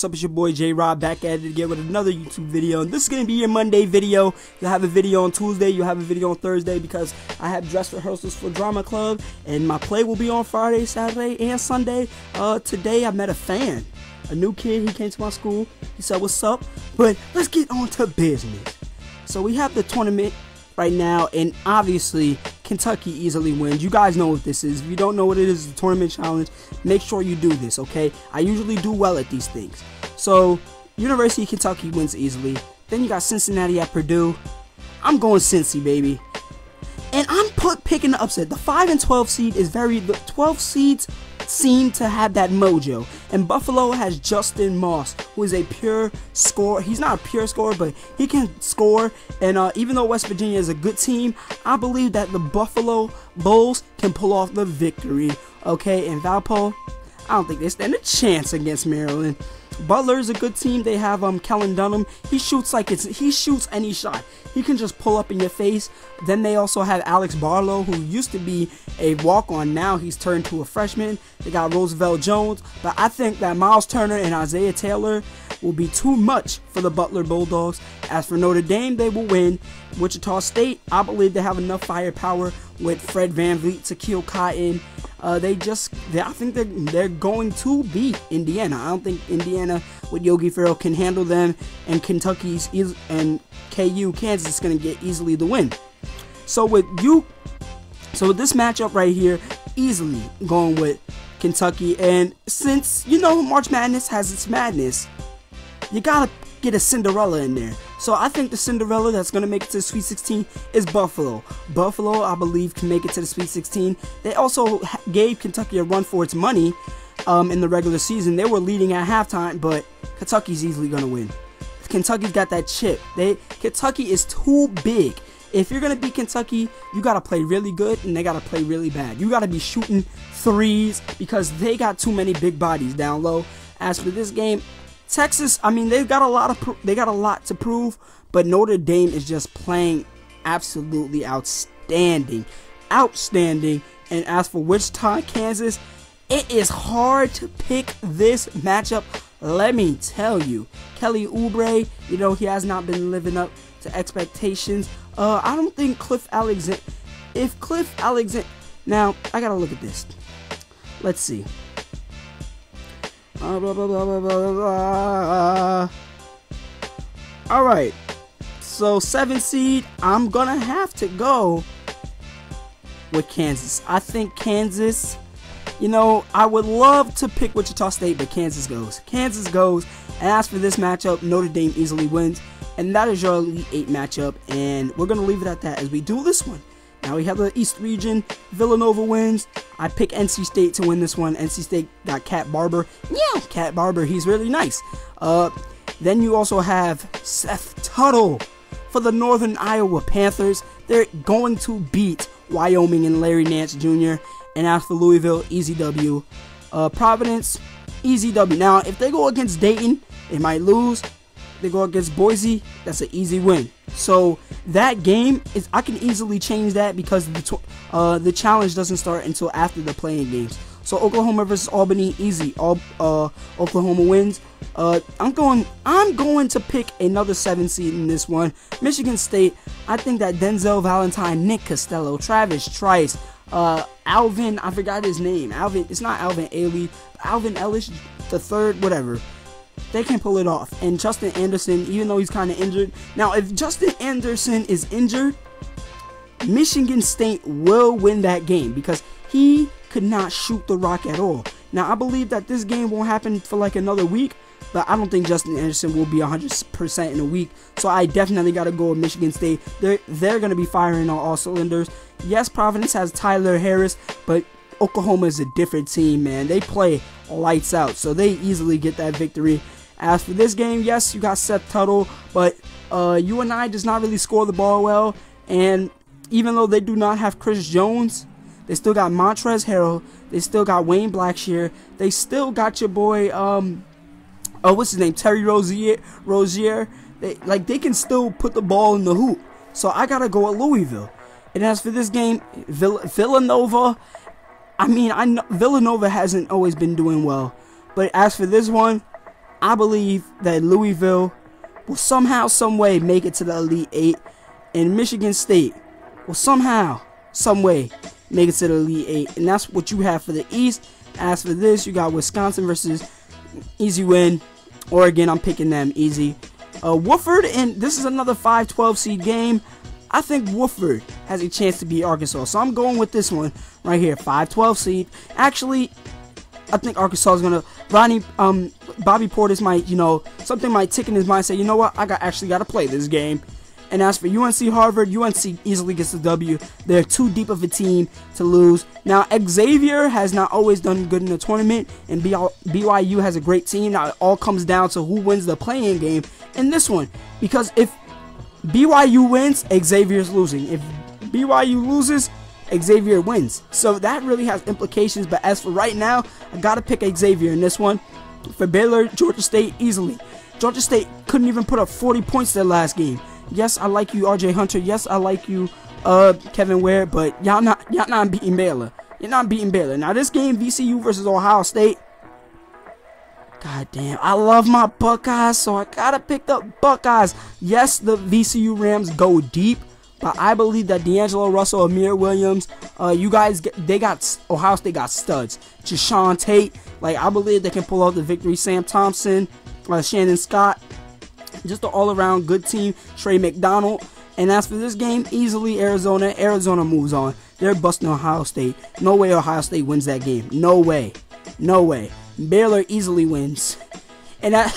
what's up? It's your boy J-Rob back at it again with another YouTube video. And this is going to be your Monday video. You'll have a video on Tuesday, you'll have a video on Thursday because I have dress rehearsals for drama club. And my play will be on Friday, Saturday, and Sunday. Today I met a fan, a new kid. He came to my school. He said, what's up? But let's get on to business. So we have the tournament right now, and obviously Kentucky easily wins. You guys know what this is. If you don't know what it is, the tournament challenge, make sure you do this, okay? I usually do well at these things. So University of Kentucky wins easily. Then you got Cincinnati at Purdue. I'm going Cincy, baby. And I'm picking the upset. The 5 and 12 seed is the 12 seeds seem to have that mojo. And Buffalo has Justin Moss, who is a pure scorer. He's not a pure scorer, but he can score. And even though West Virginia is a good team, I believe that the Buffalo Bulls can pull off the victory. Okay, and Valpo, I don't think they stand a chance against Maryland. Butler is a good team. They have Kellen Dunham. He shoots any shot. He can just pull up in your face. Then they also have Alex Barlow, who used to be a walk-on. Now he's turned to a freshman. They got Roosevelt Jones. But I think that Miles Turner and Isaiah Taylor will be too much for the Butler Bulldogs. As for Notre Dame, they will win. Wichita State, I believe they have enough firepower with Fred VanVleet, Takil Cotton. I think they're going to beat Indiana. I don't think Indiana with Yogi Ferrell can handle them, and Kentucky's and KU Kansas is going to get easily the win. So with this matchup right here, easily going with Kentucky. And since you know March Madness has its madness, you gotta get a Cinderella in there. So I think the Cinderella that's going to make it to the Sweet 16 is Buffalo. Buffalo, I believe, can make it to the Sweet 16. They also gave Kentucky a run for its money in the regular season. They were leading at halftime, but Kentucky's easily going to win. Kentucky's got that chip. Kentucky is too big. If you're going to beat Kentucky, you got to play really good, and they got to play really bad. You got to be shooting threes because they got too many big bodies down low. As for this game, Texas, I mean, they've got a lot to prove, but Notre Dame is just playing absolutely outstanding. And as for Wichita, Kansas, it is hard to pick this matchup. Let me tell you, Kelly Oubre, you know, he has not been living up to expectations. I don't think Cliff Alexander. Now I gotta look at this. Let's see. Alright, so 7 seed, I'm gonna have to go with Kansas. I think Kansas, you know, I would love to pick Wichita State, but Kansas goes. And as for this matchup, Notre Dame easily wins. And that is your Elite 8 matchup, and we're gonna leave it at that as we do this one. Now we have the East region. Villanova wins. I pick NC State to win this one. NC State got Cat Barber. Yeah, Cat Barber. He's really nice. Then you also have Seth Tuttle for the Northern Iowa Panthers. They're going to beat Wyoming and Larry Nance Jr. And as for Louisville, easy W. Providence, easy W. Now, if they go against Dayton, they might lose. They go against Boise, that's an easy win. So that game is, I can easily change that because the challenge doesn't start until after the playing games. So Oklahoma versus Albany, easy. Oklahoma wins. I'm going to pick another 7 seed in this one. Michigan State, I think that Denzel Valentine, Nick Costello, Travis Trice, Alvin, I forgot his name. It's not Alvin Ailey, Alvin Ellis the third, whatever. They can pull it off. And Justin Anderson, even though he's kind of injured. Now, if Justin Anderson is injured, Michigan State will win that game because he could not shoot the rock at all. Now, I believe that this game won't happen for like another week, but I don't think Justin Anderson will be 100% in a week. So I definitely got to go with Michigan State. They're going to be firing on all cylinders. Yes, Providence has Tyler Harris, but Oklahoma is a different team, man. They play lights out, so they easily get that victory. As for this game, yes, you got Seth Tuttle, but UNI does not really score the ball well. And even though they do not have Chris Jones, they still got Montrezl Harrell. They still got Wayne Blackshear. They still got your boy, what's his name, Terry Rozier. They can still put the ball in the hoop. So I gotta go with Louisville. And as for this game, Villanova, I mean, I know Villanova hasn't always been doing well, but as for this one, I believe that Louisville will somehow, some way make it to the Elite Eight, and Michigan State will somehow, some way make it to the Elite Eight. And that's what you have for the East. As for this, you got Wisconsin versus easy win. Oregon, I'm picking them easy. Wofford, and this is another 5-12 seed game. I think Wofford has a chance to beat Arkansas, so I'm going with this one right here, 5-12 seed. Actually, I think Arkansas is gonna. Bobby Portis might, something might tick in his mind, say, you know what, I actually got to play this game. And as for UNC Harvard, UNC easily gets the W. They're too deep of a team to lose. Now, Xavier has not always done good in the tournament, and BYU has a great team. Now, it all comes down to who wins the play-in game in this one. Because if BYU wins, Xavier's losing. If BYU loses, Xavier wins. So that really has implications. But as for right now, I got to pick Xavier in this one. For Baylor, Georgia State, easily. Georgia State couldn't even put up 40 points their last game. Yes, I like you, R.J. Hunter. Yes, I like you, Kevin Ware. But y'all not beating Baylor. You're not beating Baylor. Now this game, VCU versus Ohio State. God damn, I love my Buckeyes, so I gotta pick the Buckeyes. Yes, the VCU Rams go deep, but I believe that D'Angelo Russell, Amir Williams, Ohio State got studs. Jashawn Tate, I believe they can pull out the victory. Sam Thompson, Shannon Scott. Just an all-around good team. Trey McDonald. And as for this game, easily Arizona. Arizona moves on. They're busting Ohio State. No way Ohio State wins that game. No way. No way. Baylor easily wins. And that...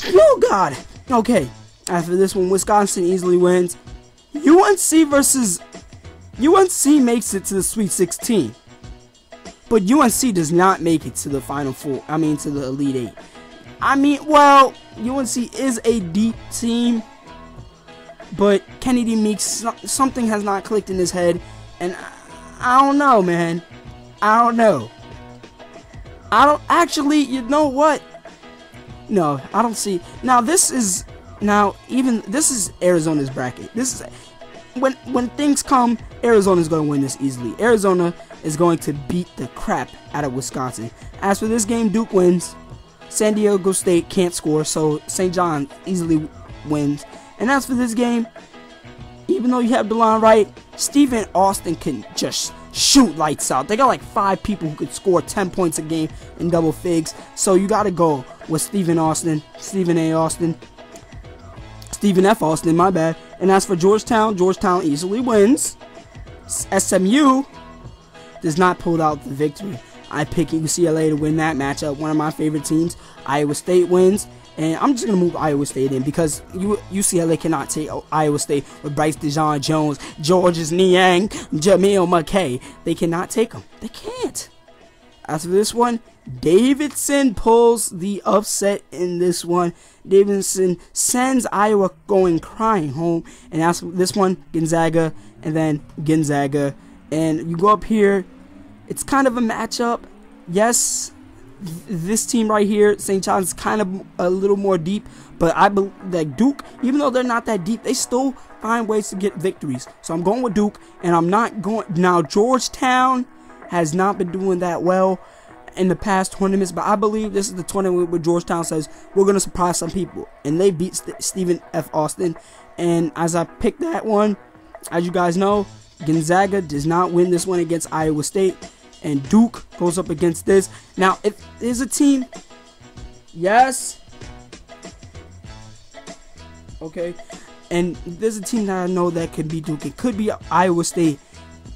Oh, God. Okay. As for this one, Wisconsin easily wins. UNC versus... UNC makes it to the Sweet 16. But UNC does not make it to the Final Four. I mean, to the Elite Eight. Well, UNC is a deep team, but Kennedy Meeks, something has not clicked in his head, and I don't know, man. I don't know. Actually, you know what? No, I don't see. Now, this is Arizona's bracket. This is, when things come, Arizona's going to win this easily. Arizona is going to beat the crap out of Wisconsin. As for this game, Duke wins. San Diego State can't score, so St. John easily wins. And as for this game, even though you have DeLon Wright, Stephen Austin can just shoot lights out. They got like 5 people who could score 10 points a game in double figs. So you got to go with Stephen Austin, Stephen F. Austin, my bad. And as for Georgetown, Georgetown easily wins. SMU does not pull out the victory. I pick UCLA to win that matchup. One of my favorite teams. Iowa State wins. And I'm just going to move Iowa State in because UCLA cannot take Iowa State with Bryce DeJean Jones, Georges Niang, Jamil McKay. They cannot take them. They can't. As for this one, Davidson pulls the upset in this one. Davidson sends Iowa going crying home. And as for this one, Gonzaga and then Gonzaga. And you go up here. It's kind of a matchup. Yes, this team right here, St. John's, kind of a little more deep. But I believe that Duke, even though they're not that deep, they still find ways to get victories. So I'm going with Duke, and I'm not going... Now, Georgetown has not been doing that well in the past tournaments, but I believe this is the tournament where Georgetown says, we're going to surprise some people. And they beat Stephen F. Austin. And as I picked that one, as you guys know, Gonzaga does not win this one against Iowa State. And Duke goes up against this. Now, if there's a team, yes, okay, and there's a team that I know that could beat Duke. It could be Iowa State,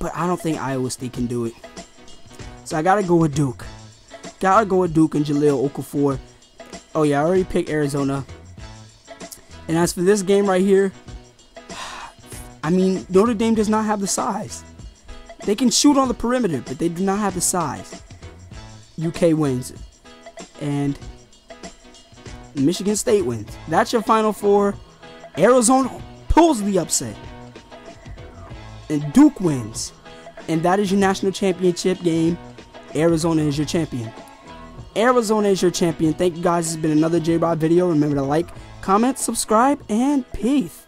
but I don't think Iowa State can do it. So I gotta go with Duke. Gotta go with Duke and Jahlil Okafor. Oh yeah, I already picked Arizona. And as for this game right here, Notre Dame does not have the size. They can shoot on the perimeter, but they do not have the size. UK wins. And Michigan State wins. That's your Final Four. Arizona pulls the upset. And Duke wins. And that is your national championship game. Arizona is your champion. Arizona is your champion. Thank you guys. This has been another J-Rod video. Remember to like, comment, subscribe, and peace.